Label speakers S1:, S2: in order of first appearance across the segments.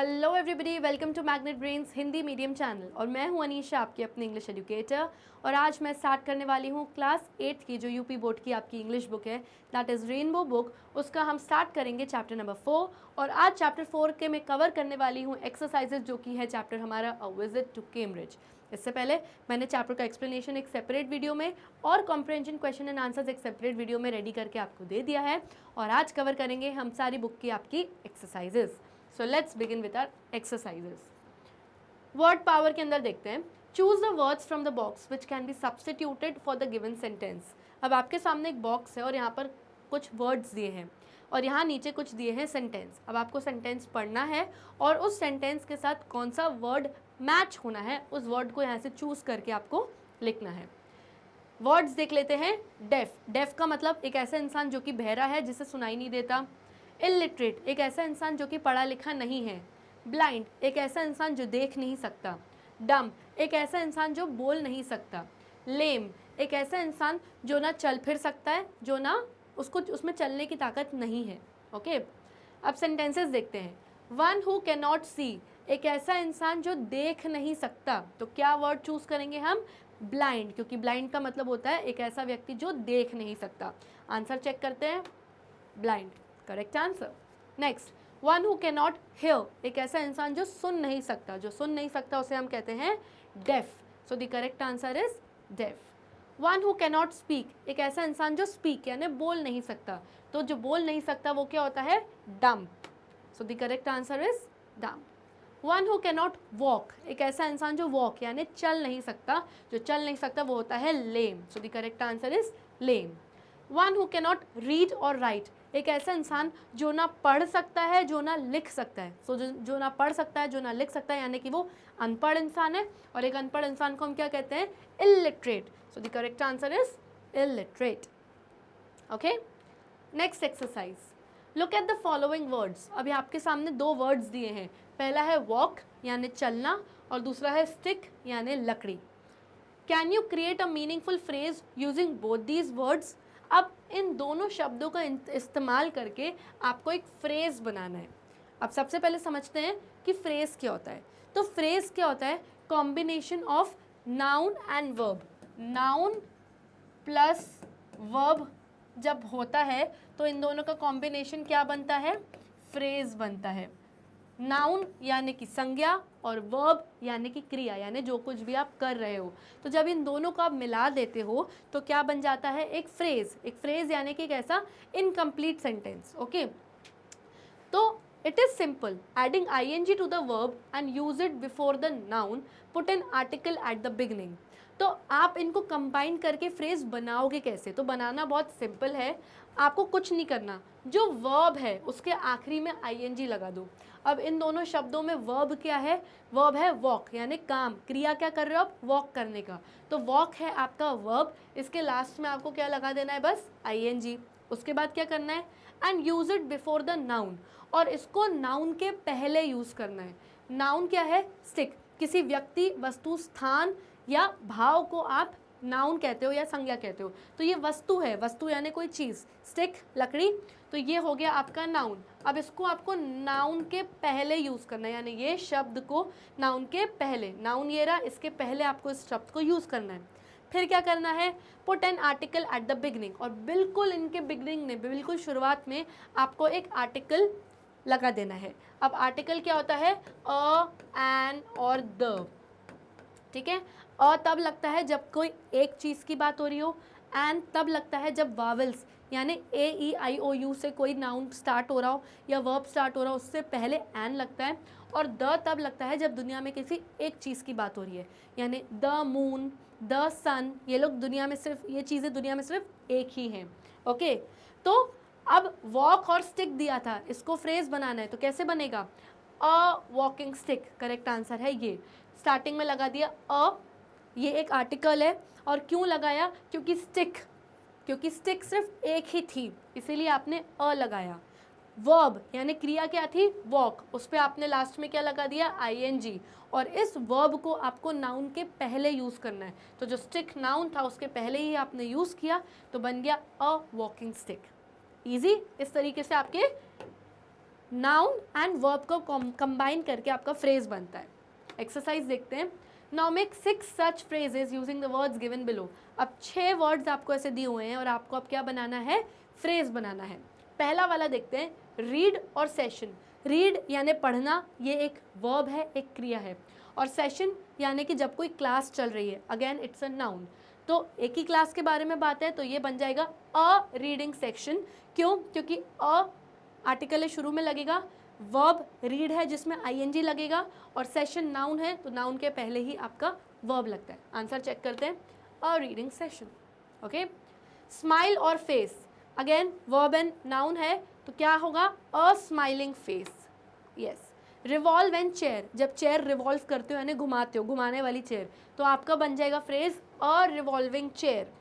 S1: Hello everybody, welcome to Magnet Brains Hindi medium channel. और मैं हूं अनीशा, आपकी अपनी इंग्लिश एजुकेटर। और आज मैं स्टार्ट करने वाली हूं क्लास 8 की जो यूपी बोर्ड की आपकी इंग्लिश बुक है, दैट इज़ रेनबो बुक। उसका हम स्टार्ट करेंगे चैप्टर नंबर 4। और आज चैप्टर 4 के मैं कवर करने वाली हूँ एक्सरसाइजेज, जो कि है चैप्टर हमारा अ विजिट टू कैम्ब्रिज। इससे पहले मैंने चैप्टर का एक्सप्लेनेशन एक सेपरेट वीडियो में और कॉम्प्रिहेंशन क्वेश्चन एंड आंसर्स एक सेपरेट वीडियो में रेडी करके आपको दे दिया है। और आज कवर करेंगे हम सारी बुक की आपकी exercises. So let's begin with our exercises. Word power के अंदर देखते हैं, choose the words from the box which can be substituted for the given sentence. अब आपके सामने एक बॉक्स है और यहाँ पर कुछ वर्ड्स दिए हैं और यहाँ नीचे कुछ दिए हैं सेंटेंस। अब आपको सेंटेंस पढ़ना है और उस सेंटेंस के साथ कौन सा वर्ड मैच होना है उस वर्ड को यहाँ से चूज करके आपको लिखना है। वर्ड्स देख लेते हैं। डेफ, डेफ का मतलब एक ऐसा इंसान जो कि बहरा है, जिसे सुनाई नहीं देता। इलिटरेट, एक ऐसा इंसान जो कि पढ़ा लिखा नहीं है। ब्लाइंड, एक ऐसा इंसान जो देख नहीं सकता। डम, एक ऐसा इंसान जो बोल नहीं सकता। लेम, एक ऐसा इंसान जो ना चल फिर सकता है, जो ना उसको उसमें चलने की ताकत नहीं है। ओके, अब सेंटेंसेस देखते हैं। वन हु कैन नॉट सी, एक ऐसा इंसान जो देख नहीं सकता। तो क्या वर्ड चूज करेंगे हम? ब्लाइंड, क्योंकि ब्लाइंड का मतलब होता है एक ऐसा व्यक्ति जो देख नहीं सकता। आंसर चेक करते हैं, blind correct answer. Next, one who can not here, एक ऐसा इंसान जो सुन नहीं सकता। जो सुन नहीं सकता उसे हम कहते हैं deaf. So the correct answer is deaf. One who can not speak, एक ऐसा इंसान जो स्पीक यानी बोल नहीं सकता। तो जो बोल नहीं सकता वो क्या होता है? डम। सो the correct answer is dumb. One who can not walk, एक ऐसा इंसान जो वॉक यानी चल नहीं सकता। जो चल नहीं सकता वो होता है lame. So the correct answer is lame. One who can not read और राइट, एक ऐसा इंसान जो ना पढ़ सकता है, जो ना लिख सकता है। सो जो ना पढ़ सकता है, जो ना लिख सकता है, यानी कि वो अनपढ़ इंसान है। और एक अनपढ़ इंसान को हम क्या कहते हैं? Illiterate. So the correct answer is illiterate. Okay, next exercise, look at the following words. अभी आपके सामने दो वर्ड्स दिए हैं। पहला है वॉक यानी चलना और दूसरा है स्टिक यानी लकड़ी। Can you create a meaningful phrase using both these words. अब इन दोनों शब्दों का इस्तेमाल करके आपको एक फ्रेज बनाना है। अब सबसे पहले समझते हैं कि फ्रेज क्या होता है। तो फ्रेज क्या होता है? Combination of noun and verb. Noun plus verb जब होता है तो इन दोनों का कॉम्बिनेशन क्या बनता है? फ्रेज बनता है। नाउन यानी कि संज्ञा और वर्ब यानी कि क्रिया, यानी जो कुछ भी आप कर रहे हो। तो जब इन दोनों को आप मिला देते हो तो क्या बन जाता है? एक फ्रेज। एक फ्रेज यानी कि एक ऐसा इनकम्प्लीट सेंटेंस। ओके, तो it is simple, adding ing to the verb and use it before the noun, put an article at the beginning. तो आप इनको कंबाइन करके फ्रेज बनाओगे कैसे? तो बनाना बहुत सिंपल है, आपको कुछ नहीं करना। जो वर्ब है उसके आखिरी में ing लगा दो। अब इन दोनों शब्दों में वर्ब क्या है? वर्ब है वॉक यानी काम, क्रिया क्या कर रहे हो आप? वॉक करने का। तो वॉक है आपका वर्ब, इसके लास्ट में आपको क्या लगा देना है? बस ing। उसके बाद क्या करना है? And use it before the noun, और इसको नाउन के पहले यूज करना है। नाउन क्या है? स्टिक, किसी व्यक्ति, वस्तु, स्थान या भाव को आप नाउन कहते हो या संज्ञा कहते हो। तो ये वस्तु है, वस्तु यानी कोई चीज़। स्टिक लकड़ी, तो ये हो गया आपका नाउन। अब इसको आपको नाउन के पहले यूज़ करना है, यानी ये शब्द को नाउन के पहले, नाउन ये रहा, इसके पहले आपको इस शब्द को यूज़ करना है। फिर क्या करना है? Put an article at the beginning, और बिल्कुल इनके बिगनिंग में, बिल्कुल शुरुआत में आपको एक आर्टिकल लगा देना है। अब आर्टिकल क्या होता है? अ, एन और द। ठीक है, अ तब लगता है जब कोई एक चीज़ की बात हो रही हो। एन तब लगता है जब वावल्स यानी AEIOU से कोई नाउन स्टार्ट हो रहा हो या वर्ब स्टार्ट हो रहा हो, उससे पहले एन लगता है। और द तब लगता है जब दुनिया में किसी एक चीज़ की बात हो रही है, यानी द मून, द सन, ये लोग दुनिया में सिर्फ, ये चीज़ें दुनिया में सिर्फ एक ही हैं। ओके, तो अब वॉक और स्टिक दिया था, इसको फ्रेज बनाना है तो कैसे बनेगा? A walking stick, correct answer है ये। स्टार्टिंग में लगा दिया अ, ये एक आर्टिकल है। और क्यों लगाया? क्योंकि स्टिक सिर्फ एक ही थी, इसीलिए आपने अ लगाया। वर्ब यानी क्रिया क्या थी? वॉक, उस पर आपने लास्ट में क्या लगा दिया? ing। और इस वर्ब को आपको नाउन के पहले यूज़ करना है। तो जो स्टिक नाउन था उसके पहले ही आपने यूज़ किया, तो बन गया अ वॉकिंग स्टिक। ईजी। इस तरीके से आपके नाउन एंड वर्ब को कंबाइन करके आपका फ्रेज बनता है। एक्सरसाइज देखते हैं। Now make 6 such phrases using the words given below. अब 6 वर्ड्स आपको ऐसे दिए हुए हैं और आपको अब क्या बनाना है, फ्रेज बनाना है। पहला वाला देखते हैं, रीड और सेशन। रीड यानी पढ़ना, ये एक वर्ब है, एक क्रिया है, और सेशन यानी कि जब कोई क्लास चल रही है, अगेन इट्स अ नाउन। तो एक ही क्लास के बारे में बात है तो ये बन जाएगा अ रीडिंग सेक्शन। क्यों? क्योंकि अ आर्टिकल है, शुरू में लगेगा, वर्ब रीड है जिसमें आईएनजी लगेगा, और सेशन नाउन है तो नाउन के पहले ही आपका वर्ब लगता है। आंसर चेक करते हैं, a reading session. Okay. Smile और face, again verb and noun है तो क्या होगा, a smiling face. Yes. Revolve and chair, जब चेयर रिवॉल्व करते हो यानी घुमाते हो, घुमाने वाली चेयर, तो आपका बन जाएगा फ्रेज अ रिवॉल्विंग चेयर।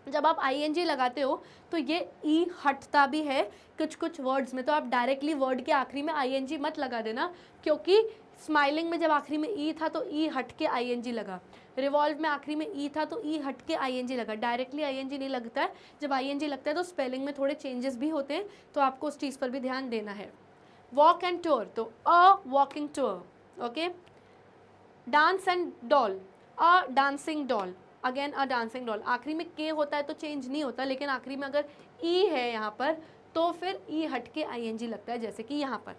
S1: जब आप आईएनजी लगाते हो तो ये ई हटता भी है कुछ कुछ वर्ड्स में, तो आप डायरेक्टली वर्ड के आखिरी में आईएनजी मत लगा देना, क्योंकि स्माइलिंग में जब आखिरी में ई था तो ई हट के आईएनजी लगा, रिवॉल्व में आखिरी में ई था तो ई हट के आईएनजी लगा, डायरेक्टली आईएनजी नहीं लगता है। जब आईएनजी लगता है तो स्पेलिंग में थोड़े चेंजेस भी होते हैं, तो आपको उस चीज़ पर भी ध्यान देना है। वॉक एंड टूर, तो a walking tour. Okay. Dance and doll, a dancing doll, again a dancing doll. आखिरी में के होता है तो चेंज नहीं होता, लेकिन आखिरी में अगर ई है यहाँ पर तो फिर ई हट के आईएनजी लगता है, जैसे कि यहाँ पर।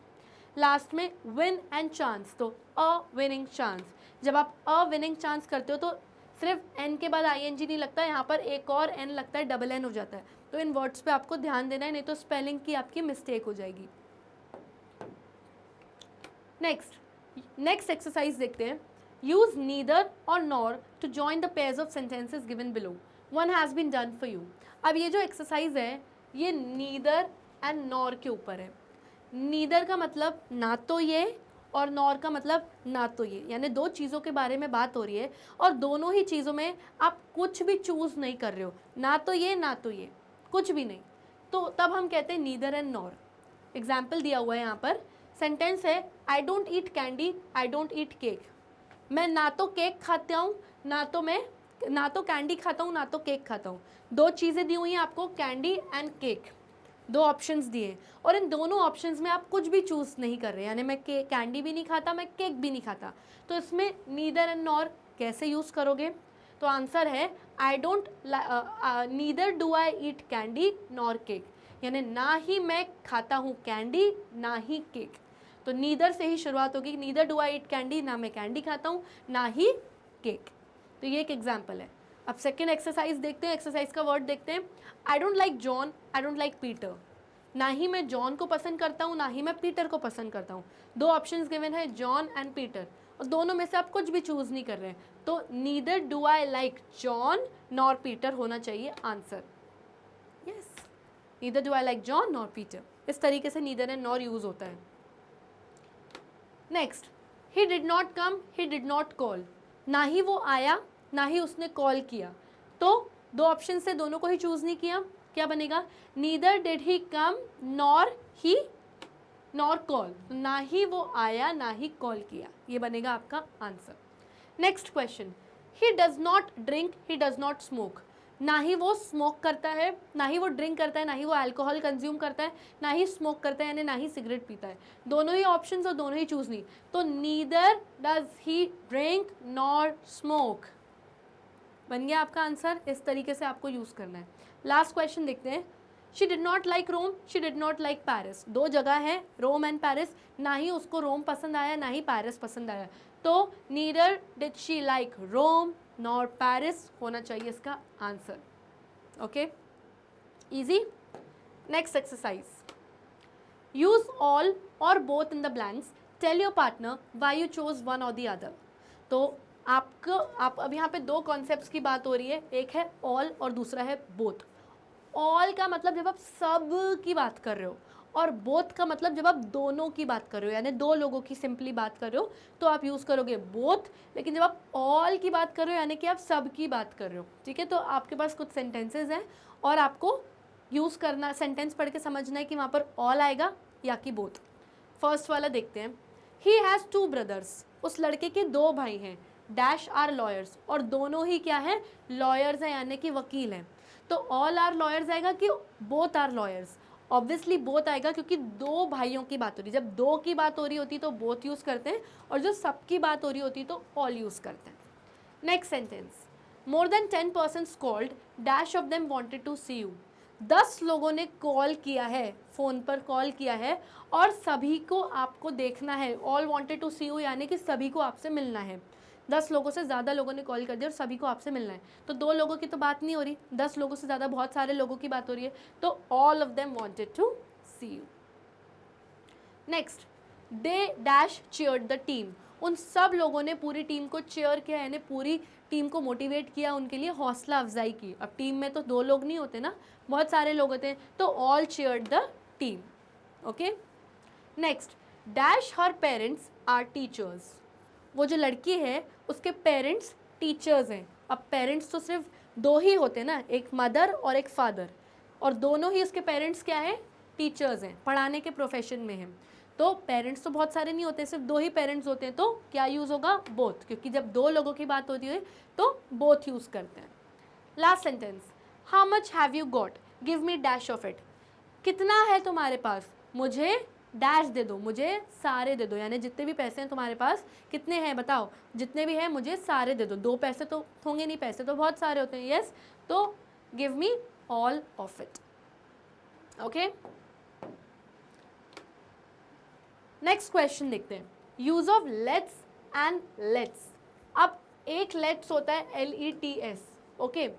S1: लास्ट में विन एंड चांस, तो अ विनिंग चांस। जब आप अ विनिंग चांस करते हो तो सिर्फ एन के बाद आईएनजी नहीं लगता, यहाँ पर एक और एन लगता है, डबल एन हो जाता है। तो इन वर्ड्स पे आपको ध्यान देना है, नहीं तो स्पेलिंग की आपकी मिस्टेक हो जाएगी। नेक्स्ट एक्सरसाइज देखते हैं। यूज नीदर और nor to join the pairs of sentences given below, one has been done for you. अब ये जो एक्सरसाइज है ये नीदर एंड नॉर के ऊपर है। नीदर का मतलब ना तो ये, और नॉर का मतलब ना तो ये, यानी दो चीज़ों के बारे में बात हो रही है और दोनों ही चीज़ों में आप कुछ भी चूज़ नहीं कर रहे हो, ना तो ये ना तो ये, कुछ भी नहीं, तो तब हम कहते हैं नीदर एंड नॉर। एग्जाम्पल दिया हुआ है यहाँ पर, सेंटेंस है, I don't eat candy, I don't eat cake. मैं ना तो केक खाता हूँ, ना तो कैंडी खाता हूँ, ना तो केक खाता हूँ। दो चीज़ें दी हुई हैं आपको, कैंडी एंड केक, दो ऑप्शंस दिए, और इन दोनों ऑप्शंस में आप कुछ भी चूज़ नहीं कर रहे, यानी मैं कैंडी भी नहीं खाता, मैं केक भी नहीं खाता। तो इसमें नीदर एंड नॉर कैसे यूज़ करोगे? तो आंसर है, I don't neither do I eat candy nor cake, यानी ना ही मैं खाता हूँ कैंडी ना ही केक। तो नीदर से ही शुरुआत होगी, neither do I eat candy, ना मैं कैंडी खाता हूँ ना ही केक। तो ये एक एग्जाम्पल है। अब सेकेंड एक्सरसाइज देखते हैं, एक्सरसाइज का वर्ड देखते हैं। I don't like John, I don't like Peter, ना ही मैं जॉन को पसंद करता हूँ ना ही मैं पीटर को पसंद करता हूँ। दो ऑप्शंस गिवन है, जॉन एंड पीटर, और दोनों में से आप कुछ भी चूज नहीं कर रहे हैं, तो neither do I like John nor Peter होना चाहिए answer. Yes, neither do I like John nor Peter, इस तरीके से नीदर एंड नॉर यूज होता है। Next, he did not come, he did not call, ना ही वो आया ना ही उसने कॉल किया, तो दो ऑप्शन से दोनों को ही चूज नहीं किया, क्या बनेगा, neither did he come nor he nor call, ना ही वो आया ना ही कॉल किया, ये बनेगा आपका answer. Next question, he does not drink, he does not smoke, ना ही वो स्मोक करता है ना ही वो ड्रिंक करता है, ना ही वो अल्कोहल कंज्यूम करता है, ना ही स्मोक करता है, यानी ना ही सिगरेट पीता है। दोनों ही ऑप्शंस और दोनों ही चूज नहीं, तो neither does he drink nor smoke बन गया आपका आंसर। इस तरीके से आपको यूज करना है। लास्ट क्वेश्चन देखते हैं, she did not like Rome, she did not like Paris, दो जगह है रोम एंड पेरिस, ना ही उसको रोम पसंद आया ना ही पेरिस पसंद आया, तो neither did she like Rome nor Paris होना चाहिए इसका answer. Okay, easy. Next exercise, use all or both in the blanks, tell your partner why you chose one or the other. तो आप अब यहाँ पे दो कॉन्सेप्ट्स की बात हो रही है, एक है ऑल और दूसरा है बोथ। ऑल का मतलब जब आप सब की बात कर रहे हो, और बोथ का मतलब जब आप दोनों की बात कर रहे हो, यानी दो लोगों की सिंपली बात कर रहे हो तो आप यूज़ करोगे बोथ। लेकिन जब आप ऑल की बात कर रहे हो यानी कि आप सब की बात कर रहे हो, ठीक है, तो आपके पास कुछ सेंटेंसेज हैं और आपको यूज़ करना, सेंटेंस पढ़ के समझना है कि वहाँ पर ऑल आएगा या कि बोथ। फर्स्ट वाला देखते हैं, ही हैज़ टू ब्रदर्स, उस लड़के के दो भाई हैं, डैश आर लॉयर्स, और दोनों ही क्या है, लॉयर्स हैं यानी कि वकील हैं। तो ऑल आर लॉयर्स आएगा कि both are lawyers, obviously both आएगा क्योंकि दो भाइयों की बात हो रही है। जब दो की बात हो रही होती तो बोथ यूज़ करते हैं, और जो सबकी बात हो रही होती तो ऑल यूज़ करते हैं। Next sentence, more than 10 persons called, dash of them wanted to see you. 10 लोगों ने कॉल किया है, फ़ोन पर कॉल किया है, और सभी को आपको देखना है। All wanted to see you यानी कि सभी को आपसे मिलना है। 10 लोगों से ज़्यादा लोगों ने कॉल कर दिया और सभी को आपसे मिलना है, तो 2 लोगों की तो बात नहीं हो रही, 10 लोगों से ज़्यादा बहुत सारे लोगों की बात हो रही है, तो all of them wanted to see you. Next, they dash cheered the team. उन सब लोगों ने पूरी टीम को चेयर किया, यानी पूरी टीम को मोटिवेट किया, उनके लिए हौसला अफजाई की। अब टीम में तो 2 लोग नहीं होते ना, बहुत सारे लोग होते हैं, तो all cheered the team. Okay. Next, dash her parents are teachers. वो जो लड़की है उसके पेरेंट्स टीचर्स हैं। अब पेरेंट्स तो सिर्फ 2 ही होते हैं ना, एक मदर और एक फादर, और दोनों ही उसके पेरेंट्स क्या हैं, टीचर्स हैं, पढ़ाने के प्रोफेशन में हैं। तो पेरेंट्स तो बहुत सारे नहीं होते, सिर्फ 2 ही पेरेंट्स होते हैं, तो क्या यूज़ होगा, बोथ, क्योंकि जब 2 लोगों की बात होती है तो बोथ यूज़ करते हैं। Last sentence, how much have you got, give me dash of it. कितना है तुम्हारे पास, मुझे डैश दे दो, मुझे सारे दे दो, यानी जितने भी पैसे हैं तुम्हारे पास कितने हैं बताओ, जितने भी हैं मुझे सारे दे दो। 2 पैसे तो होंगे नहीं, पैसे तो बहुत सारे होते हैं, यस, तो give me all of it. Okay, next question देखते हैं, use of let's end let's. अब एक लेट्स होता है LETS, ओके,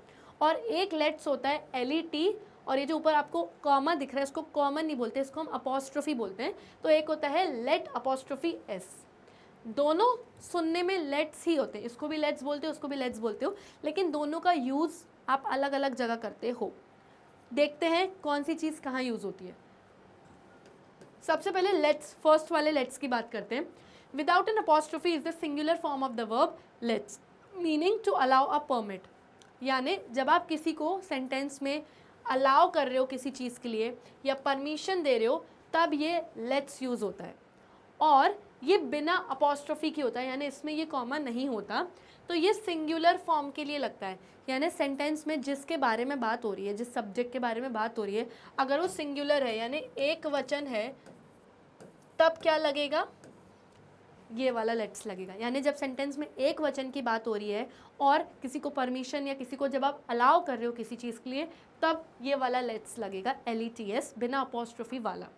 S1: और एक लेट्स होता है LET, और ये जो ऊपर आपको कॉमा दिख रहा है इसको कॉमन नहीं बोलते, इसको हम अपोस्ट्रोफी बोलते हैं। तो एक होता है लेट अपोस्ट्रोफी एस। दोनों सुनने में लेट्स ही होते हैं, इसको भी लेट्स बोलते हो, उसको भी लेट्स बोलते हो, लेकिन दोनों का यूज़ आप अलग अलग जगह करते हो। देखते हैं कौन सी चीज़ कहाँ यूज़ होती है। सबसे पहले लेट्स, फर्स्ट वाले लेट्स की बात करते हैं। Without an apostrophe is the singular form of the verb lets, meaning to allow a permit. यानी जब आप किसी को सेंटेंस में अलाउ कर रहे हो किसी चीज़ के लिए या परमिशन दे रहे हो, तब ये लेट्स यूज़ होता है, और ये बिना अपोस्ट्रोफी की होता है, यानी इसमें ये कॉमन नहीं होता। तो ये सिंगुलर फॉर्म के लिए लगता है, यानी सेंटेंस में जिसके बारे में बात हो रही है, जिस सब्जेक्ट के बारे में बात हो रही है, अगर वो सिंगुलर है यानी एक वचन है, तब क्या लगेगा, ये वाला लेट्स लगेगा। यानी जब सेंटेंस में एक वचन की बात हो रही है और किसी को परमिशन या किसी को जब आप अलाउ कर रहे हो किसी चीज़ के लिए, तब ये वाला लेट्स लगेगा, LETS, बिना अपोस्ट्रोफी वाला।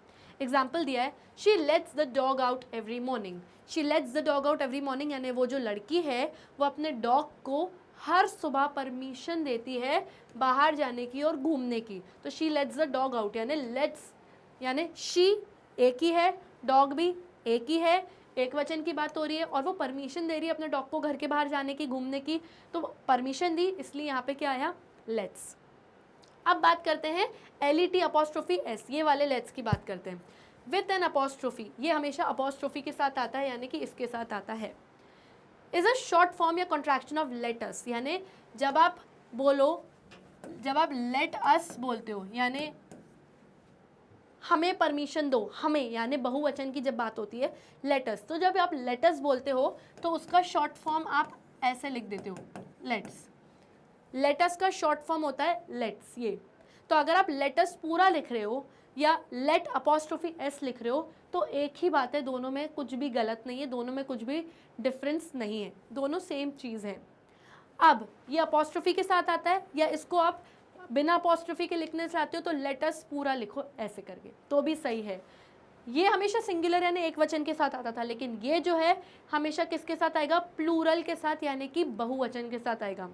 S1: एग्जाम्पल दिया है, she let's the dog out every morning. She let's the dog out every morning, यानी वो जो लड़की है वो अपने डॉग को हर सुबह परमिशन देती है बाहर जाने की और घूमने की। तो she let's the dog out, यानी लेट्स यानी शी एक ही है, डॉग भी एक ही है, एक वचन की बात हो रही है, और वो परमिशन दे रही है अपने डॉग को घर के बाहर जाने की, घूमने की, तो परमिशन दी, इसलिए यहाँ पे क्या आया, लेट्स। अब बात करते हैं LET अपोस्ट्रोफी S, ये वाले लेट्स की बात करते हैं। विथ एन अपोस्ट्रोफी, ये हमेशा अपोस्ट्रोफी के साथ आता है, यानी कि इसके साथ आता है। इज अ शॉर्ट फॉर्म या कॉन्ट्रैक्शन ऑफ लेट अस, यानी जब आप बोलो, जब आप लेट अस बोलते हो यानी हमें परमिशन दो, हमें यानी बहुवचन की जब बात होती है लेटस, तो जब आप लेटस बोलते हो तो उसका शॉर्ट फॉर्म आप ऐसे लिख देते हो, लेट्स। लेटस का शॉर्ट फॉर्म होता है लेट्स, ये। तो अगर आप लेटस पूरा लिख रहे हो या लेट अपोस्ट्रोफी S लिख रहे हो, तो एक ही बात है, दोनों में कुछ भी गलत नहीं है, दोनों में कुछ भी डिफरेंस नहीं है, दोनों सेम चीज़ है। अब ये अपोस्ट्रोफी के साथ आता है, या इसको आप बिना अपोस्ट्रोफी के लिखना चाहते हो तो लेटस पूरा लिखो ऐसे करके, तो भी सही है। ये हमेशा सिंगुलर यानी एक वचन के साथ आता था, लेकिन ये जो है हमेशा किसके साथ आएगा, प्लूरल के साथ, यानी कि बहुवचन के साथ आएगा।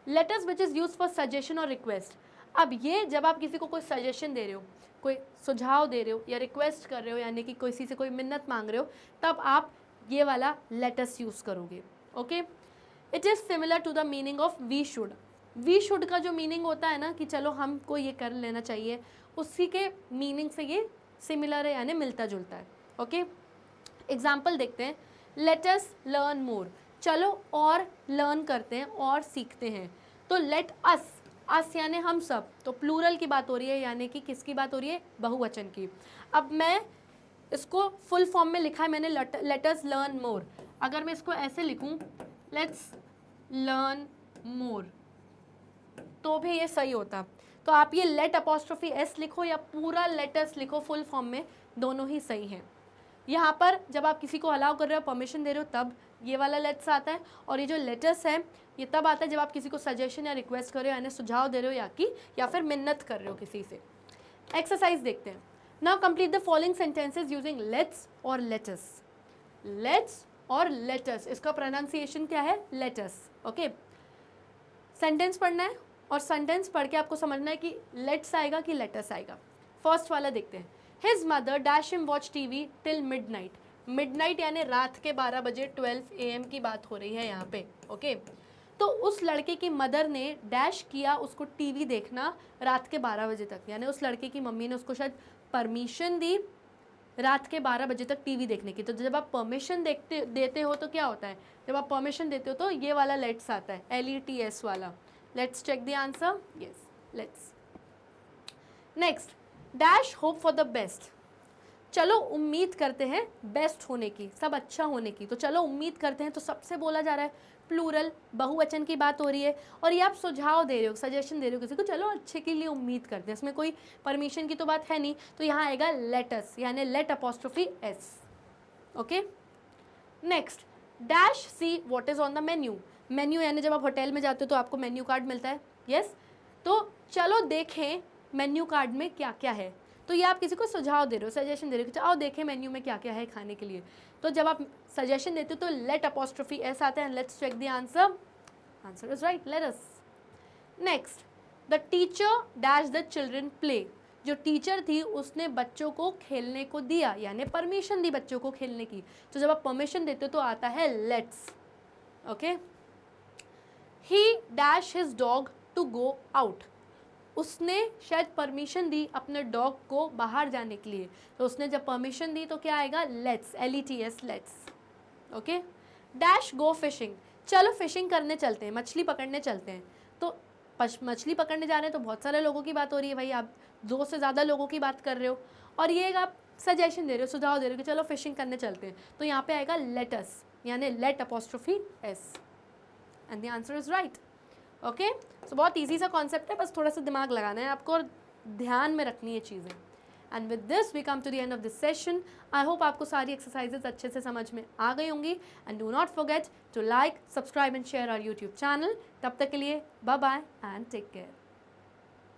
S1: Lets which is use for suggestion और रिक्वेस्ट। अब ये जब आप किसी को कोई सजेशन दे रहे हो, कोई सुझाव दे रहे हो या रिक्वेस्ट कर रहे हो, यानी कि किसी से कोई मिन्नत मांग रहे हो, तब आप ये वाला लेटस यूज़ करोगे। Okay, it is similar to the meaning of we should. We should का जो मीनिंग होता है ना कि चलो हमको ये कर लेना चाहिए, उसी के मीनिंग से ये सिमिलर है, यानी मिलता जुलता है। ओके, एग्जाम्पल देखते हैं, लेट अस लर्न मोर, चलो और लर्न करते हैं और सीखते हैं। तो लेट अस, अस यानी हम सब, तो प्लूरल की बात हो रही है, यानी कि किसकी बात हो रही है, बहुवचन की। अब मैं इसको फुल फॉर्म में लिखा है मैंने, लेट अस लर्न मोर। अगर मैं इसको ऐसे लिखूं, लेट्स लर्न मोर, तो भी ये सही होता। तो आप ये लेट अपॉस्ट्रोफी एस लिखो या पूरा लेटर्स लिखो फुल फॉर्म में, दोनों ही सही हैं। यहाँ पर जब आप किसी को अलाउ कर रहे हो, परमिशन दे रहे हो, तब ये वाला लेट्स आता है, और ये जो लेटर्स है ये तब आता है जब आप किसी को सजेशन या रिक्वेस्ट कर रहे हो, यानी सुझाव दे रहे हो या फिर मिन्नत कर रहे हो किसी से। एक्सरसाइज देखते हैं। Now complete the following sentences using let's और लेटर्स। लेट्स और लेटर्स, इसका प्रोनाउंसिएशन क्या है? लेटर्स। ओके, सेंटेंस पढ़ना है और सेंटेंस पढ़ के आपको समझना है कि लेट्स आएगा कि लेटर्स आएगा। फर्स्ट वाला देखते हैं। His mother dash him watch TV till midnight. Midnight यानी रात के 12 बजे, 12 AM की बात हो रही है यहाँ पे। ओके, तो उस लड़के की मदर ने डैश किया उसको टीवी देखना रात के 12 बजे तक, यानी उस लड़के की मम्मी ने उसको शायद परमिशन दी रात के 12 बजे तक टीवी देखने की। तो जब आप परमिशन देते हो तो क्या होता है? जब आप परमिशन देते हो तो ये वाला लेट्स आता है, LETS वाला। Let's check the answer. Yes, let's. Next, dash hope for the best. चलो उम्मीद करते हैं बेस्ट होने की, सब अच्छा होने की। तो चलो उम्मीद करते हैं, तो सबसे बोला जा रहा है, प्लूरल बहुवचन की बात हो रही है, और ये आप सुझाव दे रहे हो, सजेशन दे रहे हो किसी को, चलो अच्छे के लिए उम्मीद करते हैं। इसमें कोई परमिशन की तो बात है नहीं, तो यहाँ आएगा लेटस, यानी let apostrophe S. Okay, next, dash see what is on the menu. Menu यानी जब आप होटल में जाते हो तो आपको मेन्यू कार्ड मिलता है। यस, तो चलो देखें मेन्यू कार्ड में क्या क्या है। तो ये आप किसी को सुझाव दे रहे हो, सजेशन दे रहे हो कि आओ देखें मेन्यू में क्या क्या है खाने के लिए। तो जब आप सजेशन देते हो तो लेट अपॉस्ट्रोफी एस आता है। Let's check the answer. Answer is right, let us. Next, the teacher dash the children play. जो टीचर थी उसने बच्चों को खेलने को दिया, यानी परमिशन दी बच्चों को खेलने की। तो जब आप परमिशन देते हो तो आता है let's. Okay, he dash his dog to go out. उसने शायद परमिशन दी अपने डॉग को बाहर जाने के लिए। तो उसने जब परमिशन दी तो क्या आएगा? Let's, LETS, let's. Okay, dash go fishing. चलो फिशिंग करने चलते हैं, मछली पकड़ने चलते हैं। तो मछली पकड़ने जा रहे हैं तो बहुत सारे लोगों की बात हो रही है भाई, आप 2 से ज़्यादा लोगों की बात कर रहे हो, और ये आप सजेशन दे रहे हो, सुझाव दे रहे हो कि चलो फिशिंग करने चलते हैं। तो यहाँ पे आएगा लेटस, यानी let apostrophe s, and the answer is right. Okay, so बहुत ईजी सा कॉन्सेप्ट है, बस थोड़ा सा दिमाग लगाना है आपको और ध्यान में रखनी है चीज़ें। And with this we come to the end of this session. I hope आपको सारी एक्सरसाइजेज अच्छे से समझ में आ गई होंगी। And do not forget to like, subscribe and share our YouTube channel. तब तक के लिए bye bye and take care.